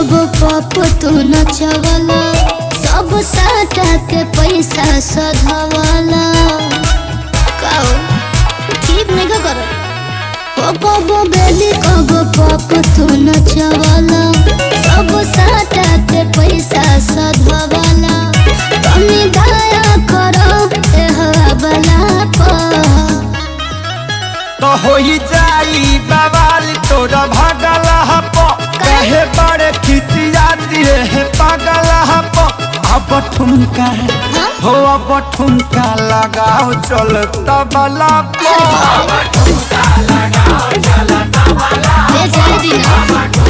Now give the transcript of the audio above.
कगो पप तू नचवला सब साटा के पैसा सधवला काओ ठीक नहीं करो ओ कगो बेली कगो पप तू नचवला सब साटा के पैसा सधवला तनी दया करो ए हवाला पर तो होई जाई बवाल तोरा भागला हपो कहे बड़े खिसियाती है पागला हपो अब ठुमका हो अब ठुमका लगाओ चल तबला पे अब ठुमका लगाओ चल तबला पे